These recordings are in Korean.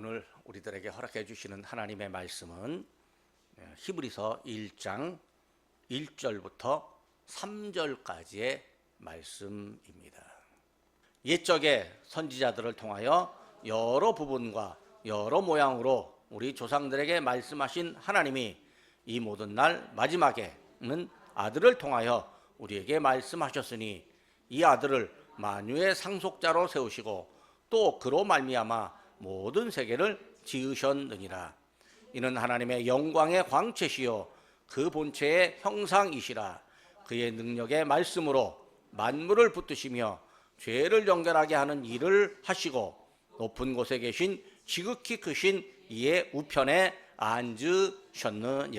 오늘 우리들에게 허락해 주시는 하나님의 말씀은 히브리서 1장 1절부터 3절까지의 말씀입니다. 옛적의 선지자들을 통하여 여러 부분과 여러 모양으로 우리 조상들에게 말씀하신 하나님이 이 모든 날 마지막에는 아들을 통하여 우리에게 말씀하셨으니 이 아들을 만유의 상속자로 세우시고 또 그로 말미암아 모든 세계를 지으셨느니라. 이는 하나님의 영광의 광채시요 그 본체의 형상이시라. 그의 능력의 말씀으로 만물을 붙드시며 죄를 연결하게 하는 일을 하시고 높은 곳에 계신 지극히 크신 이의 우편에 앉으셨느니라.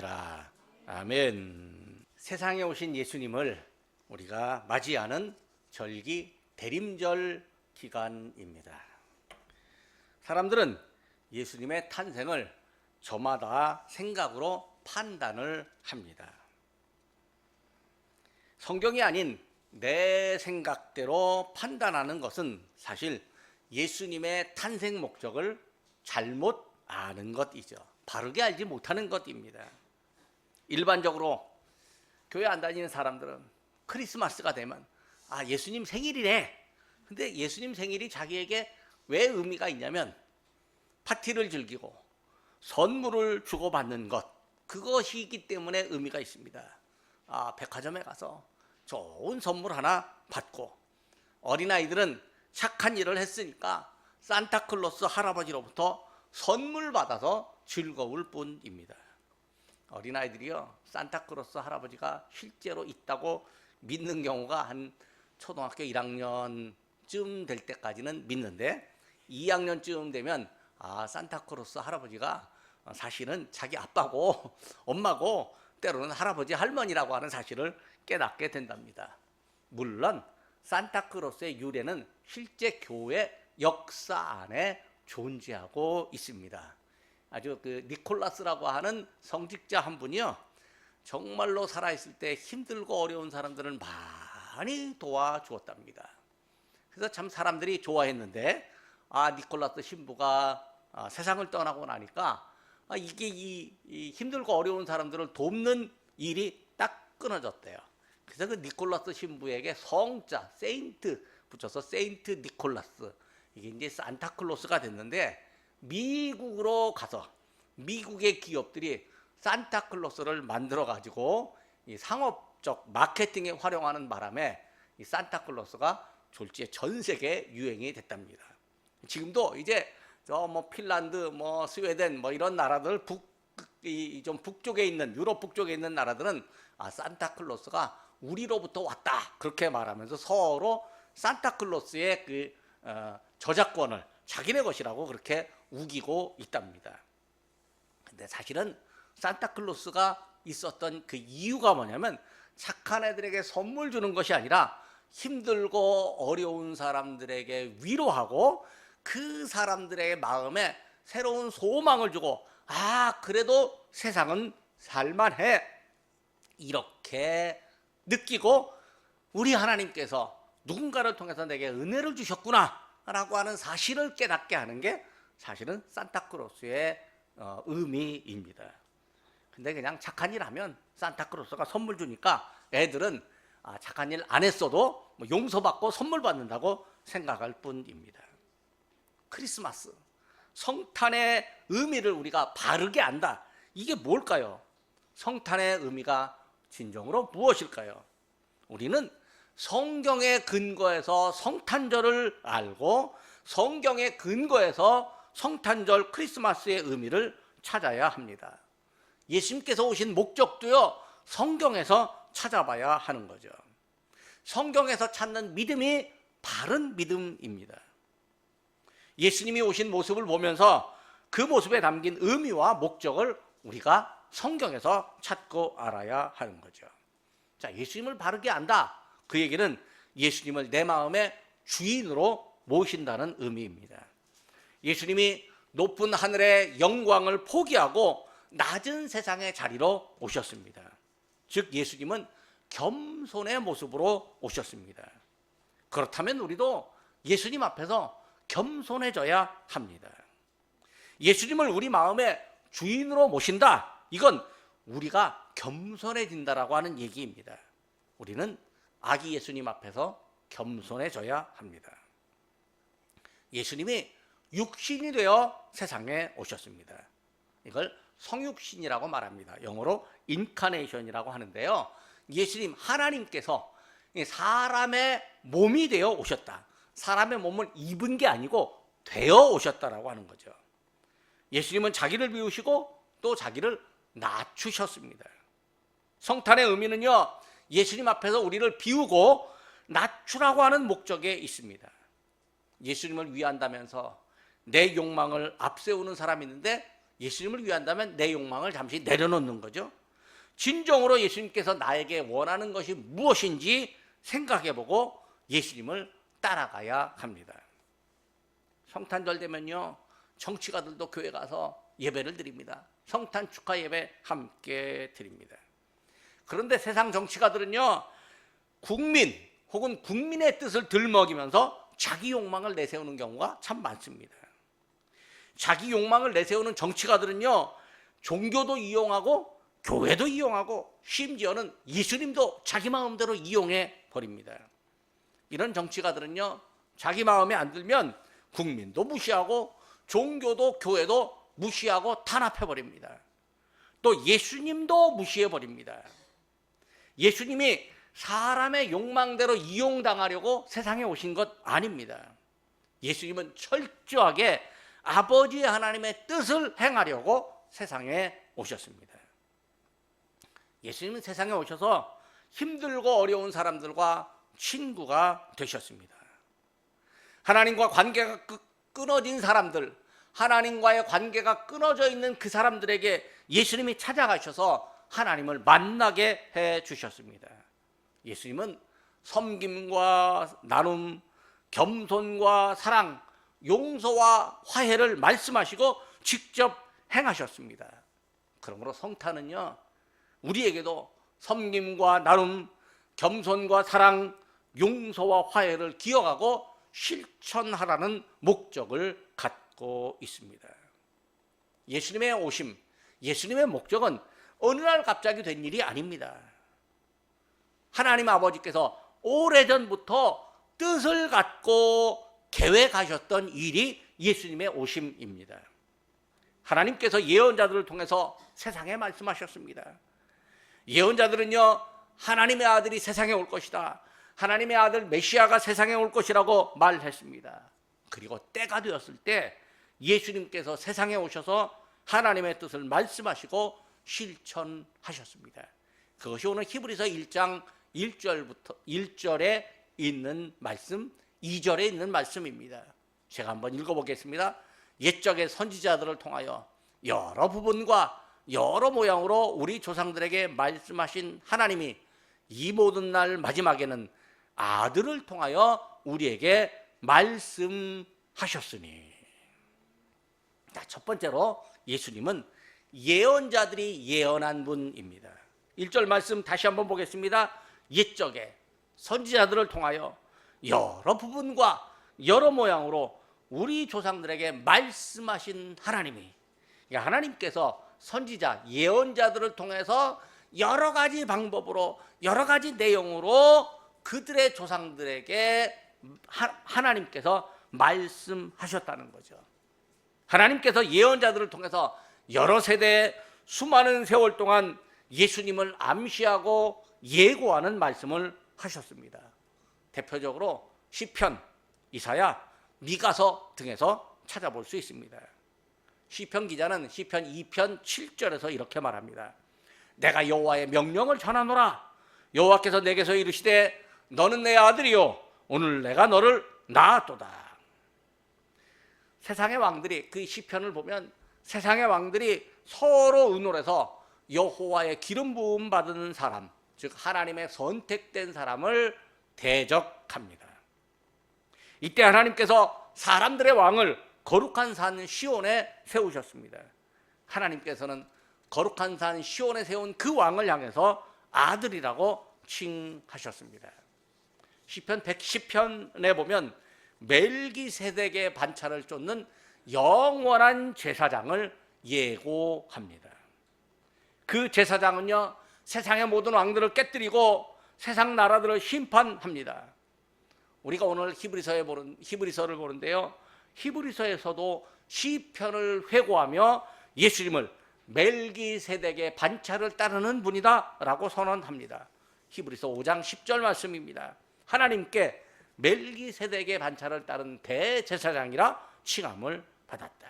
아멘. 세상에 오신 예수님을 우리가 맞이하는 절기 대림절 기간입니다. 사람들은 예수님의 탄생을 저마다 생각으로 판단을 합니다. 성경이 아닌 내 생각대로 판단하는 것은 사실 예수님의 탄생 목적을 잘못 아는 것이죠. 바르게 알지 못하는 것입니다. 일반적으로 교회 안 다니는 사람들은 크리스마스가 되면 예수님 생일이래. 근데 예수님 생일이 자기에게 왜 의미가 있냐면 파티를 즐기고 선물을 주고받는 것, 그것이기 때문에 의미가 있습니다. 백화점에 가서 좋은 선물 하나 받고, 어린아이들은 착한 일을 했으니까 산타클로스 할아버지로부터 선물 받아서 즐거울 뿐입니다. 어린아이들이요, 산타클로스 할아버지가 실제로 있다고 믿는 경우가 한 초등학교 1학년쯤 될 때까지는 믿는데, 2학년쯤 되면 산타클로스 할아버지가 사실은 자기 아빠고 엄마고 때로는 할아버지 할머니라고 하는 사실을 깨닫게 된답니다. 물론 산타클로스의 유래는 실제 교회 역사 안에 존재하고 있습니다. 아주 그 니콜라스라고 하는 성직자 한 분이요, 정말로 살아있을 때 힘들고 어려운 사람들은 많이 도와주었답니다. 그래서 참 사람들이 좋아했는데, 니콜라스 신부가 세상을 떠나고 나니까 이게 이 힘들고 어려운 사람들을 돕는 일이 딱 끊어졌대요. 그래서 그 니콜라스 신부에게 성자 세인트 붙여서 세인트 니콜라스, 이게 이제 산타클로스가 됐는데, 미국으로 가서 미국의 기업들이 산타클로스를 만들어 가지고 이 상업적 마케팅에 활용하는 바람에 이 산타클로스가 졸지에 전 세계 유행이 됐답니다. 지금도 이제 핀란드, 스웨덴, 이런 나라들 좀 북쪽에 있는, 유럽 북쪽에 있는 나라들은 산타클로스가 우리로부터 왔다 그렇게 말하면서 서로 산타클로스의 그 저작권을 자기네 것이라고 그렇게 우기고 있답니다. 근데 사실은 산타클로스가 있었던 그 이유가 뭐냐면, 착한 애들에게 선물 주는 것이 아니라 힘들고 어려운 사람들에게 위로하고 그 사람들의 마음에 새로운 소망을 주고, 그래도 세상은 살만해, 이렇게 느끼고 우리 하나님께서 누군가를 통해서 내게 은혜를 주셨구나 라고 하는 사실을 깨닫게 하는 게 사실은 산타클로스의 의미입니다. 근데 그냥 착한 일 하면 산타클로스가 선물 주니까 애들은 착한 일 안 했어도 용서받고 선물 받는다고 생각할 뿐입니다. 크리스마스, 성탄의 의미를 우리가 바르게 안다. 이게 뭘까요? 성탄의 의미가 진정으로 무엇일까요? 우리는 성경의 근거에서 성탄절을 알고 성경의 근거에서 성탄절 크리스마스의 의미를 찾아야 합니다. 예수님께서 오신 목적도요, 성경에서 찾아봐야 하는 거죠. 성경에서 찾는 믿음이 바른 믿음입니다. 예수님이 오신 모습을 보면서 그 모습에 담긴 의미와 목적을 우리가 성경에서 찾고 알아야 하는 거죠. 자, 예수님을 바르게 안다. 그 얘기는 예수님을 내 마음의 주인으로 모신다는 의미입니다. 예수님이 높은 하늘의 영광을 포기하고 낮은 세상의 자리로 오셨습니다. 즉 예수님은 겸손의 모습으로 오셨습니다. 그렇다면 우리도 예수님 앞에서 겸손해져야 합니다. 예수님을 우리 마음의 주인으로 모신다. 이건 우리가 겸손해진다라고 하는 얘기입니다. 우리는 아기 예수님 앞에서 겸손해져야 합니다. 예수님이 육신이 되어 세상에 오셨습니다. 이걸 성육신이라고 말합니다. 영어로 인카네이션이라고 하는데요. 예수님 하나님께서 사람의 몸이 되어 오셨다. 사람의 몸을 입은 게 아니고 되어 오셨다라고 하는 거죠. 예수님은 자기를 비우시고 또 자기를 낮추셨습니다. 성탄의 의미는요, 예수님 앞에서 우리를 비우고 낮추라고 하는 목적에 있습니다. 예수님을 위한다면서 내 욕망을 앞세우는 사람이 있는데 예수님을 위한다면 내 욕망을 잠시 내려놓는 거죠. 진정으로 예수님께서 나에게 원하는 것이 무엇인지 생각해보고 예수님을 따라가야 합니다. 성탄절 되면요, 정치가들도 교회 가서 예배를 드립니다. 성탄 축하 예배 함께 드립니다. 그런데 세상 정치가들은요, 국민 혹은 국민의 뜻을 들먹이면서 자기 욕망을 내세우는 경우가 참 많습니다. 자기 욕망을 내세우는 정치가들은요, 종교도 이용하고 교회도 이용하고 심지어는 예수님도 자기 마음대로 이용해 버립니다. 이런 정치가들은요, 자기 마음에 안 들면 국민도 무시하고 종교도 교회도 무시하고 탄압해 버립니다. 또 예수님도 무시해 버립니다. 예수님이 사람의 욕망대로 이용당하려고 세상에 오신 것 아닙니다. 예수님은 철저하게 아버지 하나님의 뜻을 행하려고 세상에 오셨습니다. 예수님은 세상에 오셔서 힘들고 어려운 사람들과 친구가 되셨습니다. 하나님과 관계가 끊어진 사람들, 하나님과의 관계가 끊어져 있는 그 사람들에게 예수님이 찾아가셔서 하나님을 만나게 해 주셨습니다. 예수님은 섬김과 나눔, 겸손과 사랑, 용서와 화해를 말씀하시고 직접 행하셨습니다. 그러므로 성탄은요, 우리에게도 섬김과 나눔, 겸손과 사랑, 용서와 화해를 기억하고 실천하라는 목적을 갖고 있습니다. 예수님의 오심, 예수님의 목적은 어느 날 갑자기 된 일이 아닙니다. 하나님 아버지께서 오래전부터 뜻을 갖고 계획하셨던 일이 예수님의 오심입니다. 하나님께서 예언자들을 통해서 세상에 말씀하셨습니다. 예언자들은요, 하나님의 아들이 세상에 올 것이다, 하나님의 아들 메시아가 세상에 올 것이라고 말했습니다. 그리고 때가 되었을 때 예수님께서 세상에 오셔서 하나님의 뜻을 말씀하시고 실천하셨습니다. 그것이 오늘 히브리서 1장 1절에 있는 말씀, 2절에 있는 말씀입니다. 제가 한번 읽어보겠습니다. 옛적의 선지자들을 통하여 여러 부분과 여러 모양으로 우리 조상들에게 말씀하신 하나님이 이 모든 날 마지막에는 아들을 통하여 우리에게 말씀하셨으니. 첫 번째로 예수님은 예언자들이 예언한 분입니다. 1절 말씀 다시 한번 보겠습니다. 옛적에 선지자들을 통하여 여러 부분과 여러 모양으로 우리 조상들에게 말씀하신 하나님이, 하나님께서 선지자, 예언자들을 통해서 여러 가지 방법으로 여러 가지 내용으로 그들의 조상들에게 하나님께서 말씀하셨다는 거죠. 하나님께서 예언자들을 통해서 여러 세대 수많은 세월 동안 예수님을 암시하고 예고하는 말씀을 하셨습니다. 대표적으로 시편, 이사야, 미가서 등에서 찾아볼 수 있습니다. 시편 기자는 시편 2편 7절에서 이렇게 말합니다. 내가 여호와의 명령을 전하노라. 여호와께서 내게서 이르시되 너는 내 아들이요 오늘 내가 너를 낳았도다. 세상의 왕들이, 그 시편을 보면 세상의 왕들이 서로 의논해서 여호와의 기름 부음 받은 사람, 즉 하나님의 선택된 사람을 대적합니다. 이때 하나님께서 사람들의 왕을 거룩한 산 시온에 세우셨습니다. 하나님께서는 거룩한 산 시온에 세운 그 왕을 향해서 아들이라고 칭하셨습니다. 시편 110편에 보면 멜기세덱의 반차를 쫓는 영원한 제사장을 예고합니다. 그 제사장은요, 세상의 모든 왕들을 깨뜨리고 세상 나라들을 심판합니다. 우리가 오늘 히브리서를 보는데요, 히브리서에서도 시편을 회고하며 예수님을 멜기세덱의 반차를 따르는 분이다라고 선언합니다. 히브리서 5장 10절 말씀입니다. 하나님께 멜기세덱의 반차를 따른 대제사장이라 칭함을 받았다.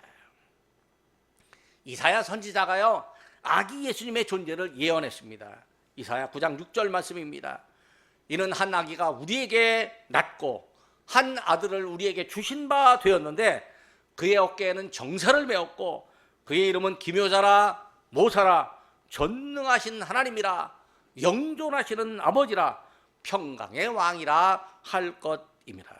이사야 선지자가요, 아기 예수님의 존재를 예언했습니다. 이사야 9장 6절 말씀입니다. 이는 한 아기가 우리에게 낳고 한 아들을 우리에게 주신 바 되었는데 그의 어깨에는 정사를 메었고 그의 이름은 기묘자라 모사라 전능하신 하나님이라 영존하시는 아버지라 평강의 왕이라 할 것임이라.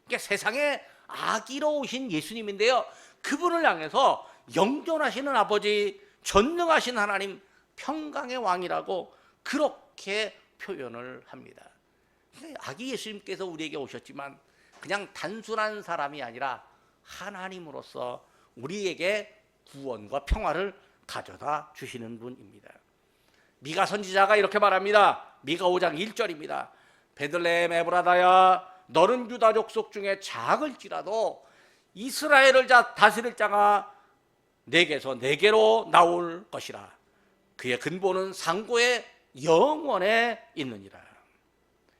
그러니까 세상에 아기로 오신 예수님인데요, 그분을 향해서 영존하시는 아버지, 전능하신 하나님, 평강의 왕이라고 그렇게 표현을 합니다. 아기 예수님께서 우리에게 오셨지만 그냥 단순한 사람이 아니라 하나님으로서 우리에게 구원과 평화를 가져다 주시는 분입니다. 미가 선지자가 이렇게 말합니다. 미가 5장 1절입니다. 베들레헴 에브라다야, 너는 유다 족속 중에 작을지라도 이스라엘을 다스릴 자가 내게서 내게로 나올 것이라. 그의 근본은 상고의 영원에 있느니라.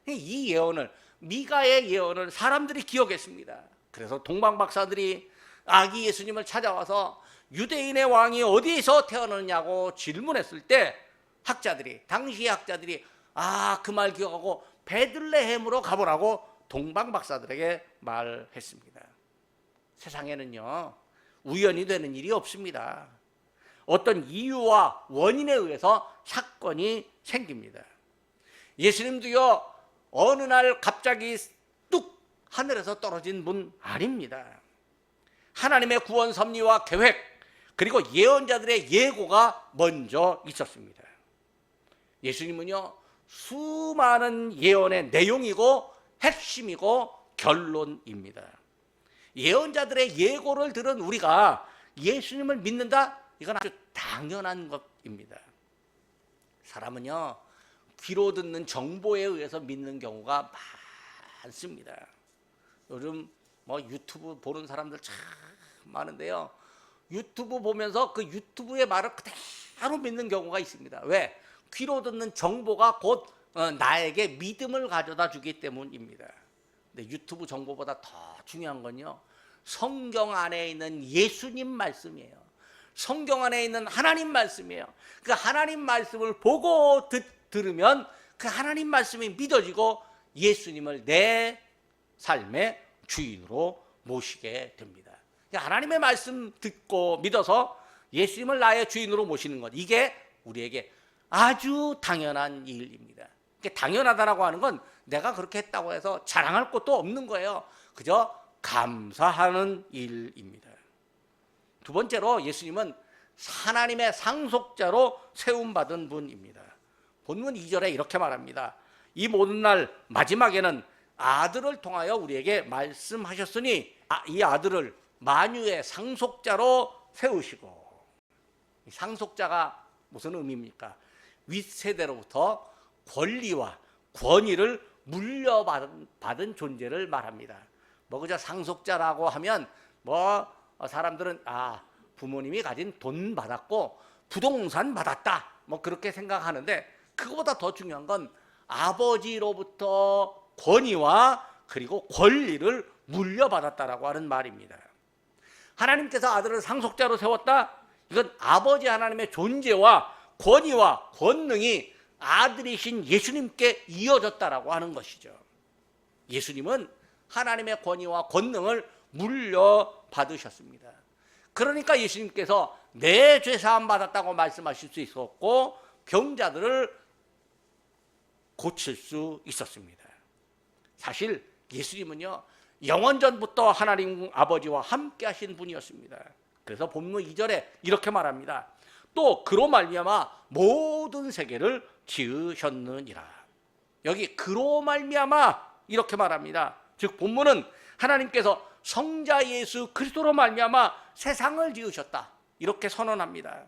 이 예언을, 미가의 예언을 사람들이 기억했습니다. 그래서 동방박사들이 아기 예수님을 찾아와서 유대인의 왕이 어디에서 태어났냐고 질문했을 때 당시의 학자들이 그 말 기억하고 베들레헴으로 가보라고 동방박사들에게 말했습니다. 세상에는요, 우연히 되는 일이 없습니다. 어떤 이유와 원인에 의해서 사건이 생깁니다. 예수님도요, 어느 날 갑자기 뚝 하늘에서 떨어진 분 아닙니다. 하나님의 구원 섭리와 계획, 그리고 예언자들의 예고가 먼저 있었습니다. 예수님은요, 수많은 예언의 내용이고 핵심이고 결론입니다. 예언자들의 예고를 들은 우리가 예수님을 믿는다? 이건 아주 당연한 것입니다. 사람은요, 귀로 듣는 정보에 의해서 믿는 경우가 많습니다. 요즘 유튜브 보는 사람들 참 많은데요, 유튜브 보면서 그 유튜브의 말을 그대로 믿는 경우가 있습니다. 왜? 귀로 듣는 정보가 곧 나에게 믿음을 가져다 주기 때문입니다. 근데 유튜브 정보보다 더 중요한 건요, 성경 안에 있는 예수님 말씀이에요. 성경 안에 있는 하나님 말씀이에요. 그 하나님 말씀을 보고 들으면 그 하나님 말씀이 믿어지고 예수님을 내 삶의 주인으로 모시게 됩니다. 하나님의 말씀 듣고 믿어서 예수님을 나의 주인으로 모시는 것, 이게 우리에게 아주 당연한 일입니다. 당연하다라고 하는 건 내가 그렇게 했다고 해서 자랑할 것도 없는 거예요. 그저 감사하는 일입니다. 두 번째로, 예수님은 하나님의 상속자로 세움받은 분입니다. 본문 2절에 이렇게 말합니다. 이 모든 날 마지막에는 아들을 통하여 우리에게 말씀하셨으니 이 아들을 만유의 상속자로 세우시고. 상속자가 무슨 의미입니까? 윗세대로부터 권리와 권위를 물려받은 존재를 말합니다. 그저 상속자라고 하면 사람들은 부모님이 가진 돈 받았고 부동산 받았다, 그렇게 생각하는데, 그거보다 더 중요한 건 아버지로부터 권위와 그리고 권리를 물려받았다라고 하는 말입니다. 하나님께서 아들을 상속자로 세웠다? 이건 아버지 하나님의 존재와 권위와 권능이 아들이신 예수님께 이어졌다라고 하는 것이죠. 예수님은 하나님의 권위와 권능을 물려받으셨습니다. 그러니까 예수님께서 내 죄 사함 받았다고 말씀하실 수 있었고 병자들을 고칠 수 있었습니다. 사실 예수님은요, 영원전부터 하나님 아버지와 함께 하신 분이었습니다. 그래서 본문 2절에 이렇게 말합니다. 또 그로 말미암아 모든 세계를 지으셨느니라. 여기 그로 말미암아 이렇게 말합니다. 즉 본문은 하나님께서 성자 예수 그리스도로 말미암아 세상을 지으셨다, 이렇게 선언합니다.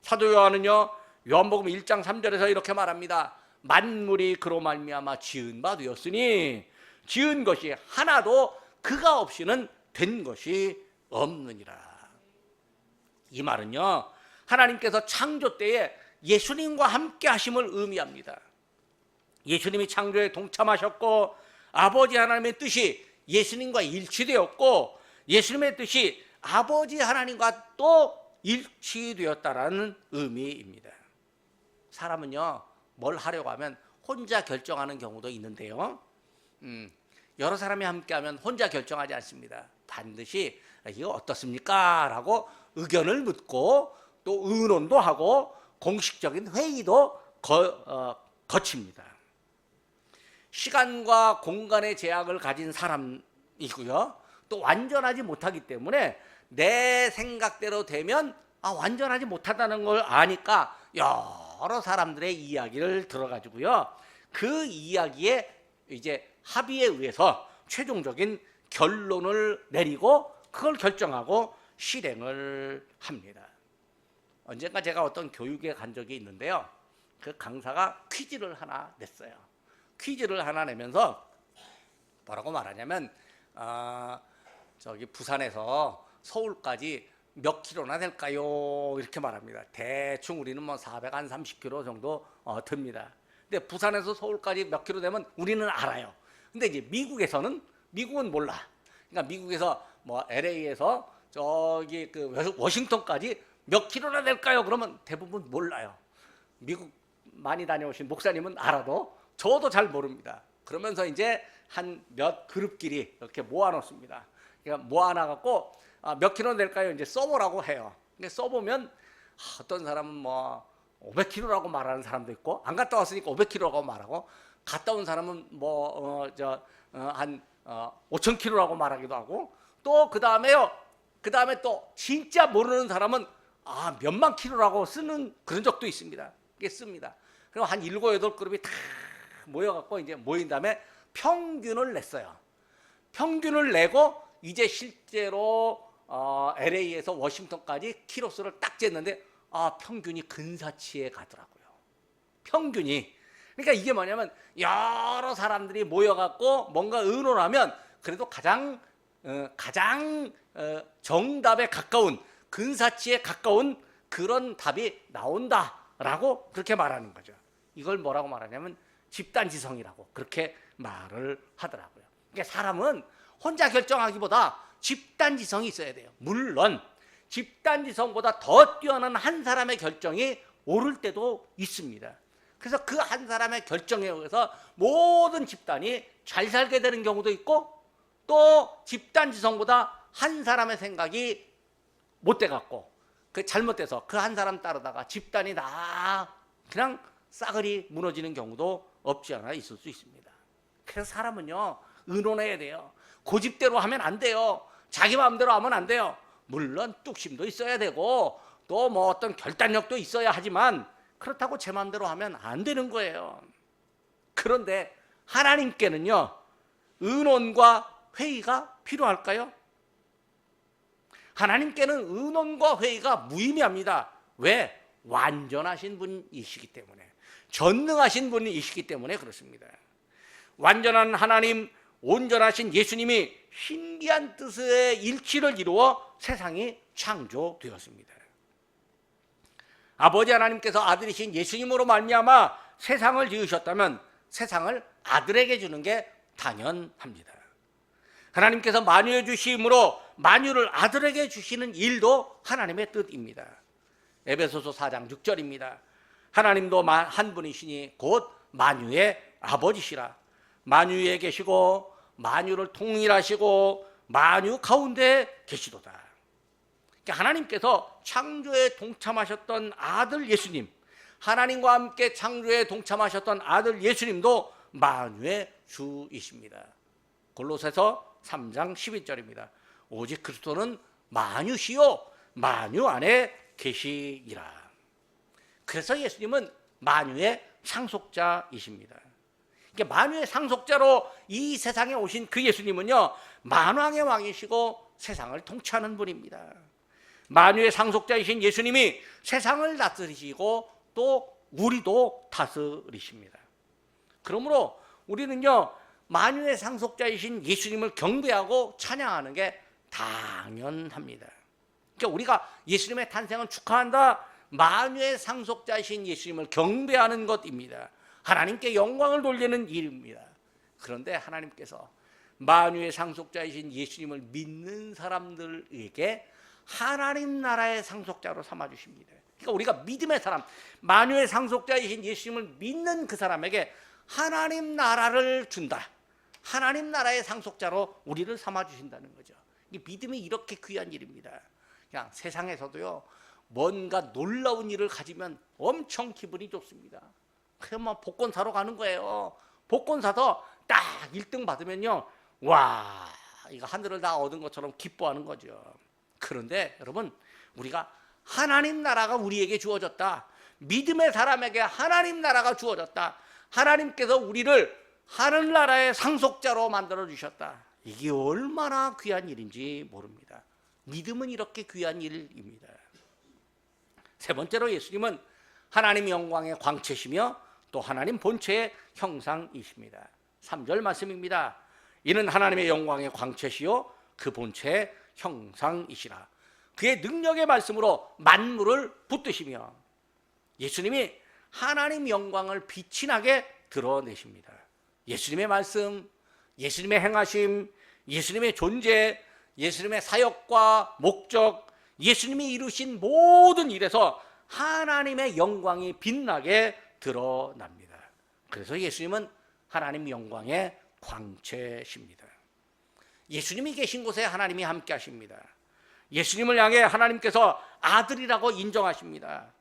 사도 요한은요, 요한복음 1장 3절에서 이렇게 말합니다. 만물이 그로 말미암아 지은 바 되었으니 지은 것이 하나도 그가 없이는 된 것이 없느니라. 이 말은요, 하나님께서 창조 때에 예수님과 함께 하심을 의미합니다. 예수님이 창조에 동참하셨고 아버지 하나님의 뜻이 예수님과 일치되었고 예수님의 뜻이 아버지 하나님과 또 일치되었다라는 의미입니다. 사람은요, 뭘 하려고 하면 혼자 결정하는 경우도 있는데요, 여러 사람이 함께하면 혼자 결정하지 않습니다. 반드시 이거 어떻습니까? 라고 의견을 묻고 또 의논도 하고 공식적인 회의도 거칩니다. 시간과 공간의 제약을 가진 사람이고요, 또 완전하지 못하기 때문에 내 생각대로 되면 완전하지 못하다는 걸 아니까 여러 사람들의 이야기를 들어가지고요, 그 이야기에 이제 합의에 의해서 최종적인 결론을 내리고 그걸 결정하고 실행을 합니다. 언젠가 제가 어떤 교육에 간 적이 있는데요, 그 강사가 퀴즈를 하나 냈어요. 퀴즈를 하나 내면서 뭐라고 말하냐면 저기 부산에서 서울까지 몇 킬로나 될까요? 이렇게 말합니다. 대충 우리는 뭐 430km 정도 듭니다. 근데 부산에서 서울까지 몇 킬로 되면 우리는 알아요. 근데 이제 미국은 몰라. 그러니까 미국에서 뭐 LA에서 저기 그 워싱턴까지 몇 킬로나 될까요? 그러면 대부분 몰라요. 미국 많이 다녀오신 목사님은 알아도 저도 잘 모릅니다. 그러면서 이제 한 몇 그룹끼리 이렇게 모아놓습니다. 그러니까 모아놔갖고 몇 킬로 될까요? 이제 써보라고 해요. 근데 써보면 어떤 사람은 뭐 500kg라고 말하는 사람도 있고, 안 갔다 왔으니까 500kg라고 말하고, 갔다 온 사람은 뭐 한 5000kg라고 말하기도 하고, 또 그 다음에 또 진짜 모르는 사람은 몇만 킬로라고 쓰는 그런 적도 있습니다. 이게 씁니다. 그럼 한 7, 8그룹이 다 모여갖고 이제 모인 다음에 평균을 냈어요. 평균을 내고 이제 실제로 LA에서 워싱턴까지 키로수를 딱 쟀는데 평균이 근사치에 가더라고요. 평균이. 그러니까 이게 뭐냐면 여러 사람들이 모여갖고 뭔가 의논하면 그래도 가장 정답에 가까운, 근사치에 가까운 그런 답이 나온다라고 그렇게 말하는 거죠. 이걸 뭐라고 말하냐면 집단지성이라고 그렇게 말을 하더라고요. 그러니까 사람은 혼자 결정하기보다 집단지성이 있어야 돼요. 물론 집단지성보다 더 뛰어난 한 사람의 결정이 옳을 때도 있습니다. 그래서 그 한 사람의 결정에 의해서 모든 집단이 잘 살게 되는 경우도 있고, 또 집단지성보다 한 사람의 생각이 못돼갖고 잘못돼서 그 한 사람 따르다가 집단이 다 그냥 싸그리 무너지는 경우도 없지 않아 있을 수 있습니다. 그래서 사람은요, 의논해야 돼요. 고집대로 하면 안 돼요. 자기 마음대로 하면 안 돼요. 물론 뚝심도 있어야 되고 또 뭐 어떤 결단력도 있어야 하지만 그렇다고 제 마음대로 하면 안 되는 거예요. 그런데 하나님께는요, 의논과 회의가 필요할까요? 하나님께는 의논과 회의가 무의미합니다. 왜? 완전하신 분이시기 때문에, 전능하신 분이시기 때문에 그렇습니다. 완전한 하나님, 온전하신 예수님이 신비한 뜻의 일치를 이루어 세상이 창조되었습니다. 아버지 하나님께서 아들이신 예수님으로 말미암아 세상을 지으셨다면 세상을 아들에게 주는 게 당연합니다. 하나님께서 만유해 주심으로 만유를 아들에게 주시는 일도 하나님의 뜻입니다. 에베소서 4장 6절입니다. 하나님도 한 분이시니 곧 만유의 아버지시라. 만유에 계시고 만유를 통일하시고 만유 가운데 계시도다. 그러니까 하나님께서 창조에 동참하셨던 아들 예수님, 하나님과 함께 창조에 동참하셨던 아들 예수님도 만유의 주이십니다. 골로새서 3장 12절입니다. 오직 그리스도는 만유시요 만유 안에 계시니라. 그래서 예수님은 만유의 상속자이십니다. 그러니까 만유의 상속자로 이 세상에 오신 그 예수님은요, 만왕의 왕이시고 세상을 통치하는 분입니다. 만유의 상속자이신 예수님이 세상을 다스리시고 또 우리도 다스리십니다. 그러므로 우리는요, 만유의 상속자이신 예수님을 경배하고 찬양하는 게 당연합니다. 그러니까 우리가 예수님의 탄생을 축하한다, 만유의 상속자이신 예수님을 경배하는 것입니다. 하나님께 영광을 돌리는 일입니다. 그런데 하나님께서 만유의 상속자이신 예수님을 믿는 사람들에게 하나님 나라의 상속자로 삼아주십니다. 그러니까 우리가 믿음의 사람, 만유의 상속자이신 예수님을 믿는 그 사람에게 하나님 나라를 준다. 하나님 나라의 상속자로 우리를 삼아주신다는 거죠. 이 믿음이 이렇게 귀한 일입니다. 그냥 세상에서도요, 뭔가 놀라운 일을 가지면 엄청 기분이 좋습니다. 그냥 뭐 복권 사러 가는 거예요. 복권 사서 딱 1등 받으면요, 와, 이거 하늘을 다 얻은 것처럼 기뻐하는 거죠. 그런데 여러분, 우리가 하나님 나라가 우리에게 주어졌다. 믿음의 사람에게 하나님 나라가 주어졌다. 하나님께서 우리를 하늘나라의 상속자로 만들어 주셨다. 이게 얼마나 귀한 일인지 모릅니다. 믿음은 이렇게 귀한 일입니다. 세 번째로 예수님은 하나님 영광의 광채시며 또 하나님 본체의 형상이십니다. 3절 말씀입니다. 이는 하나님의 영광의 광채시요 그 본체의 형상이시라. 그의 능력의 말씀으로 만물을 붙드시며, 예수님이 하나님 영광을 빛이 나게 드러내십니다. 예수님의 말씀, 예수님의 행하심, 예수님의 존재, 예수님의 사역과 목적, 예수님이 이루신 모든 일에서 하나님의 영광이 빛나게 드러납니다. 그래서 예수님은 하나님 영광의 광채십니다. 예수님이 계신 곳에 하나님이 함께 하십니다. 예수님을 향해 하나님께서 아들이라고 인정하십니다.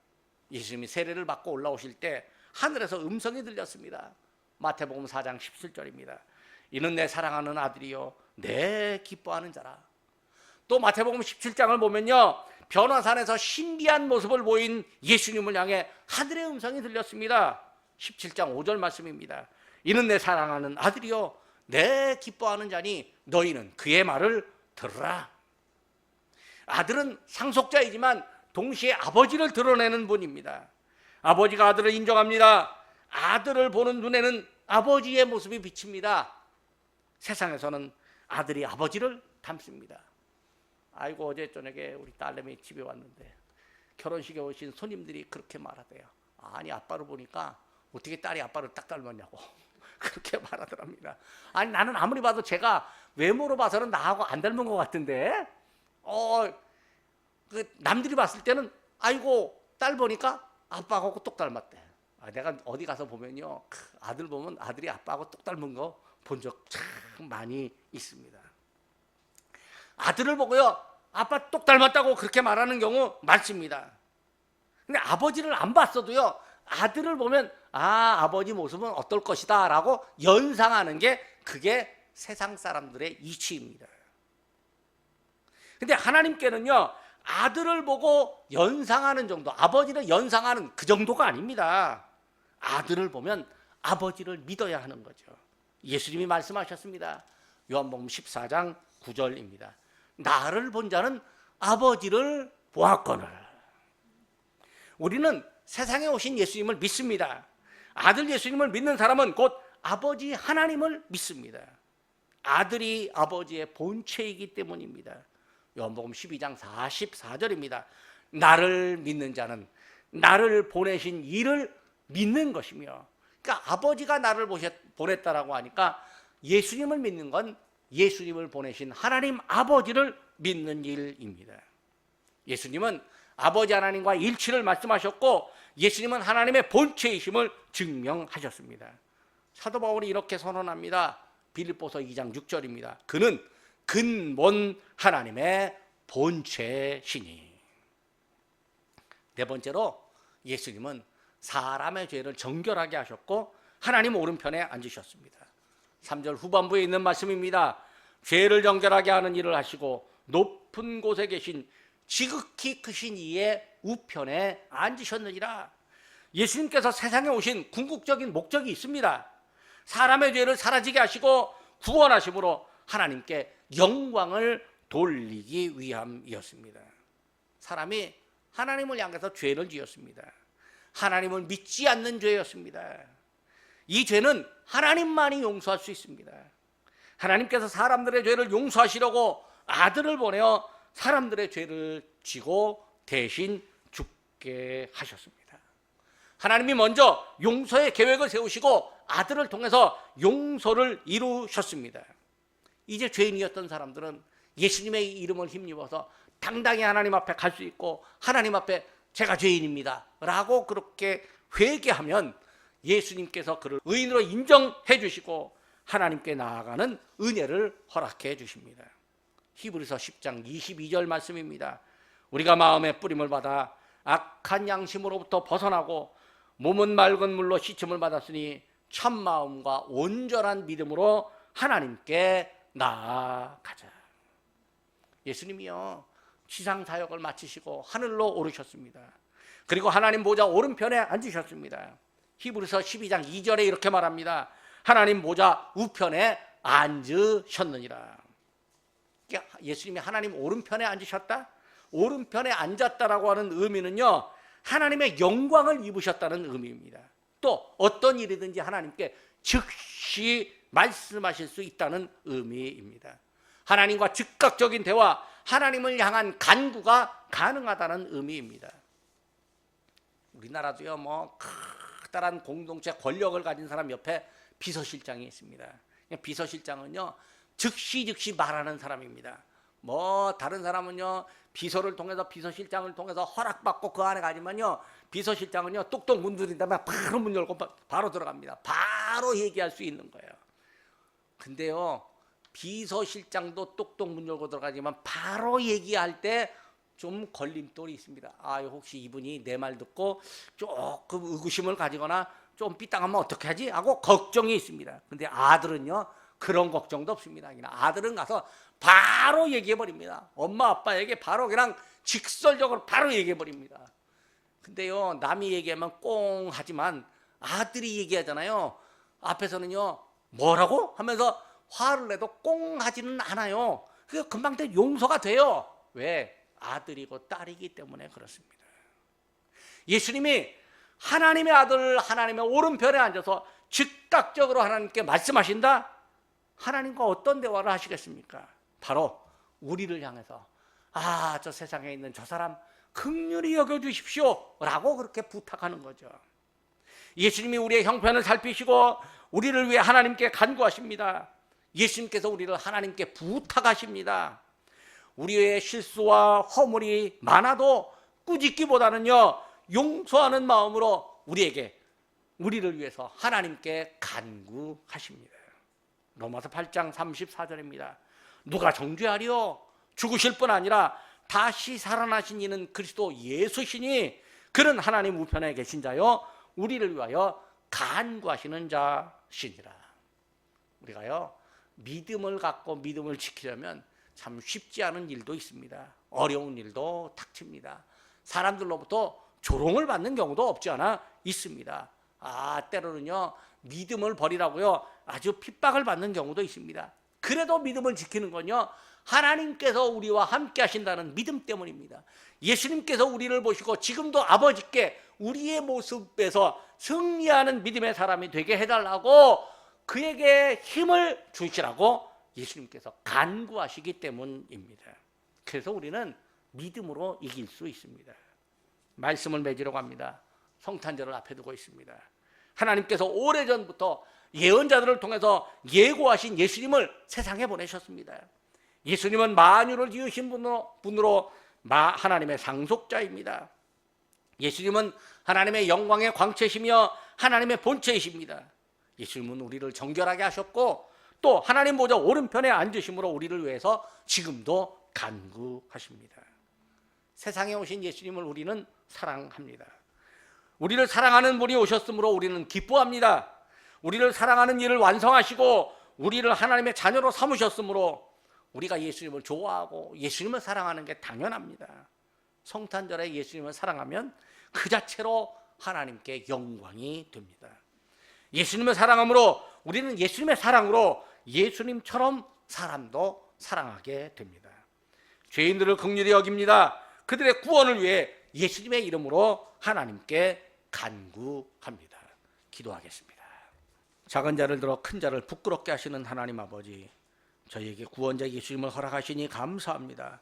예수님이 세례를 받고 올라오실 때 하늘에서 음성이 들렸습니다. 마태복음 4장 17절입니다. 이는 내 사랑하는 아들이요 내 기뻐하는 자라. 또 마태복음 17장을 보면요, 변화산에서 신비한 모습을 보인 예수님을 향해 하늘의 음성이 들렸습니다. 17장 5절 말씀입니다. 이는 내 사랑하는 아들이요 내 기뻐하는 자니 너희는 그의 말을 들으라. 아들은 상속자이지만 동시에 아버지를 드러내는 분입니다. 아버지가 아들을 인정합니다. 아들을 보는 눈에는 아버지의 모습이 비칩니다. 세상에서는 아들이 아버지를 닮습니다. 아이고, 어제 저녁에 우리 딸내미 집에 왔는데 결혼식에 오신 손님들이 그렇게 말하대요. 아니, 아빠를 보니까 어떻게 딸이 아빠를 딱 닮았냐고 그렇게 말하더랍니다. 아니, 나는 아무리 봐도 제가 외모로 봐서는 나하고 안 닮은 것 같은데 그 남들이 봤을 때는 아이고, 딸 보니까 아빠하고 똑 닮았대. 내가 어디 가서 보면요, 아들 보면 아들이 아빠하고 똑 닮은 거 본 적 참 많이 있습니다. 아들을 보고요, 아빠 똑 닮았다고 그렇게 말하는 경우 많습니다. 근데 아버지를 안 봤어도요, 아들을 보면 아버지 모습은 어떨 것이다 라고 연상하는 게, 그게 세상 사람들의 이치입니다. 근데 하나님께는요, 아들을 보고 연상하는 정도, 아버지를 연상하는 그 정도가 아닙니다. 아들을 보면 아버지를 믿어야 하는 거죠. 예수님이 말씀하셨습니다. 요한복음 14장 9절입니다. 나를 본 자는 아버지를 보았거늘. 우리는 세상에 오신 예수님을 믿습니다. 아들 예수님을 믿는 사람은 곧 아버지 하나님을 믿습니다. 아들이 아버지의 본체이기 때문입니다. 요한복음 12장 44절입니다. 나를 믿는 자는 나를 보내신 이를 믿는 것이며, 그러니까 아버지가 나를 보냈다라고 하니까 예수님을 믿는 건 예수님을 보내신 하나님 아버지를 믿는 일입니다. 예수님은 아버지 하나님과 일치를 말씀하셨고, 예수님은 하나님의 본체이심을 증명하셨습니다. 사도 바울이 이렇게 선언합니다. 빌립보서 2장 6절입니다. 그는 근본 하나님의 본체시니. 네 번째로, 예수님은 사람의 죄를 정결하게 하셨고 하나님 오른편에 앉으셨습니다. 3절 후반부에 있는 말씀입니다. 죄를 정결하게 하는 일을 하시고 높은 곳에 계신 지극히 크신 이의 우편에 앉으셨느니라. 예수님께서 세상에 오신 궁극적인 목적이 있습니다. 사람의 죄를 사라지게 하시고 구원하심으로 하나님께 영광을 돌리기 위함이었습니다. 사람이 하나님을 향해서 죄를 지었습니다. 하나님을 믿지 않는 죄였습니다. 이 죄는 하나님만이 용서할 수 있습니다. 하나님께서 사람들의 죄를 용서하시려고 아들을 보내어 사람들의 죄를 지고 대신 죽게 하셨습니다. 하나님이 먼저 용서의 계획을 세우시고 아들을 통해서 용서를 이루셨습니다. 이제 죄인이었던 사람들은 예수님의 이름을 힘입어서 당당히 하나님 앞에 갈 수 있고 하나님 앞에 제가 죄인입니다 라고 그렇게 회개하면 예수님께서 그를 의인으로 인정해 주시고 하나님께 나아가는 은혜를 허락해 주십니다. 히브리서 10장 22절 말씀입니다. 우리가 마음의 뿌림을 받아 악한 양심으로부터 벗어나고 몸은 맑은 물로 씻음을 받았으니 참 마음과 온전한 믿음으로 하나님께 나아가자. 예수님이요 지상 사역을 마치시고 하늘로 오르셨습니다. 그리고 하나님 보좌 오른편에 앉으셨습니다. 히브리서 12장 2절에 이렇게 말합니다. 하나님 보좌 우편에 앉으셨느니라. 예수님이 하나님 오른편에 앉으셨다? 오른편에 앉았다라고 하는 의미는요 하나님의 영광을 입으셨다는 의미입니다. 또 어떤 일이든지 하나님께 즉시 말씀하실 수 있다는 의미입니다. 하나님과 즉각적인 대화, 하나님을 향한 간구가 가능하다는 의미입니다. 우리나라도요 뭐 커다란 공동체 권력을 가진 사람 옆에 비서실장이 있습니다. 비서실장은요 즉시 말하는 사람입니다. 뭐 다른 사람은요 비서를 통해서 비서실장을 통해서 허락받고 그 안에 가지만요 비서실장은요 똑똑 문 두드린다면 바로 문 열고 바로 들어갑니다. 바로 얘기할 수 있는 거예요. 근데요 비서실장도 똑똑 문 열고 들어가지만 바로 얘기할 때 좀 걸림돌이 있습니다. 아 혹시 이분이 내 말 듣고 조금 의구심을 가지거나 좀 삐딱하면 어떻게 하지? 하고 걱정이 있습니다. 근데 아들은요 그런 걱정도 없습니다. 그냥 아들은 가서 바로 얘기해 버립니다. 엄마 아빠에게 바로 그냥 직설적으로 바로 얘기해 버립니다. 근데요 남이 얘기하면 꽁 하지만 아들이 얘기하잖아요. 앞에서는요 뭐라고? 하면서 화를 내도 꽁 하지는 않아요. 그게 금방 용서가 돼요. 왜? 아들이고 딸이기 때문에 그렇습니다. 예수님이 하나님의 아들 하나님의 오른편에 앉아서 즉각적으로 하나님께 말씀하신다? 하나님과 어떤 대화를 하시겠습니까? 바로 우리를 향해서 저 세상에 있는 저 사람 긍휼히 여겨주십시오 라고 그렇게 부탁하는 거죠. 예수님이 우리의 형편을 살피시고 우리를 위해 하나님께 간구하십니다. 예수님께서 우리를 하나님께 부탁하십니다. 우리의 실수와 허물이 많아도 꾸짖기보다는요 용서하는 마음으로 우리를 위해서 하나님께 간구하십니다. 로마서 8장 34절입니다. 누가 정죄하리요? 죽으실 뿐 아니라 다시 살아나신 이는 그리스도 예수시니 그는 하나님 우편에 계신 자요 우리를 위하여 간구하시는 자시니라. 우리가요 믿음을 갖고 믿음을 지키려면 참 쉽지 않은 일도 있습니다. 어려운 일도 닥칩니다. 사람들로부터 조롱을 받는 경우도 없지 않아 있습니다. 때로는요 믿음을 버리라고요 아주 핍박을 받는 경우도 있습니다. 그래도 믿음을 지키는 건요 하나님께서 우리와 함께 하신다는 믿음 때문입니다. 예수님께서 우리를 보시고 지금도 아버지께 우리의 모습에서 승리하는 믿음의 사람이 되게 해달라고 그에게 힘을 주시라고 예수님께서 간구하시기 때문입니다. 그래서 우리는 믿음으로 이길 수 있습니다. 말씀을 맺으러 갑니다. 성탄절을 앞에 두고 있습니다. 하나님께서 오래전부터 예언자들을 통해서 예고하신 예수님을 세상에 보내셨습니다. 예수님은 만유를 지으신 분으로 하나님의 상속자입니다. 예수님은 하나님의 영광의 광채시며 하나님의 본체이십니다. 예수님은 우리를 정결하게 하셨고 또 하나님 보좌 오른편에 앉으심으로 우리를 위해서 지금도 간구하십니다. 세상에 오신 예수님을 우리는 사랑합니다. 우리를 사랑하는 분이 오셨으므로 우리는 기뻐합니다. 우리를 사랑하는 일을 완성하시고 우리를 하나님의 자녀로 삼으셨으므로 우리가 예수님을 좋아하고 예수님을 사랑하는 게 당연합니다. 성탄절에 예수님을 사랑하면 그 자체로 하나님께 영광이 됩니다. 예수님을 사랑함으로 우리는 예수님의 사랑으로 예수님처럼 사람도 사랑하게 됩니다. 죄인들을 긍휼히 여깁니다. 그들의 구원을 위해 예수님의 이름으로 하나님께 간구합니다. 기도하겠습니다. 작은 자를 들어 큰 자를 부끄럽게 하시는 하나님 아버지, 저희에게 구원자 예수님을 허락하시니 감사합니다.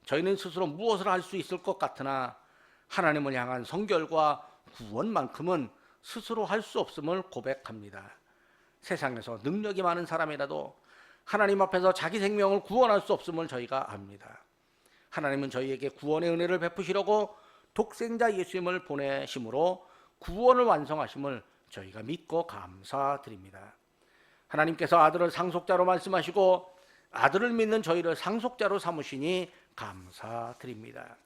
저희는 스스로 무엇을 할 수 있을 것 같으나 하나님을 향한 성결과 구원만큼은 스스로 할 수 없음을 고백합니다. 세상에서 능력이 많은 사람이라도 하나님 앞에서 자기 생명을 구원할 수 없음을 저희가 압니다. 하나님은 저희에게 구원의 은혜를 베푸시려고 독생자 예수님을 보내심으로 구원을 완성하심을 저희가 믿고 감사드립니다. 하나님께서 아들을 상속자로 말씀하시고 아들을 믿는 저희를 상속자로 삼으시니 감사드립니다.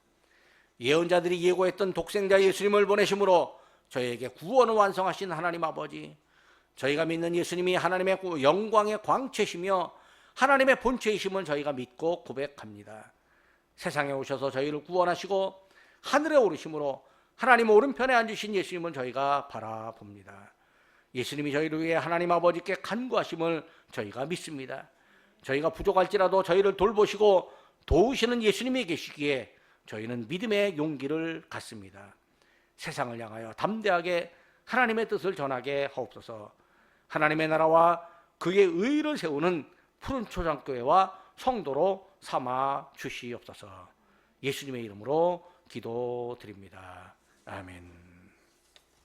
예언자들이 예고했던 독생자 예수님을 보내심으로 저희에게 구원을 완성하신 하나님 아버지, 저희가 믿는 예수님이 하나님의 영광의 광채시며 하나님의 본체이심을 저희가 믿고 고백합니다. 세상에 오셔서 저희를 구원하시고 하늘에 오르심으로 하나님 오른편에 앉으신 예수님을 저희가 바라봅니다. 예수님이 저희를 위해 하나님 아버지께 간구하심을 저희가 믿습니다. 저희가 부족할지라도 저희를 돌보시고 도우시는 예수님이 계시기에 저희는 믿음의 용기를 갖습니다. 세상을 향하여 담대하게 하나님의 뜻을 전하게 하옵소서. 하나님의 나라와 그의 의를 세우는 푸른 초장교회와 성도로 삼아 주시옵소서. 예수님의 이름으로 기도드립니다. 아멘.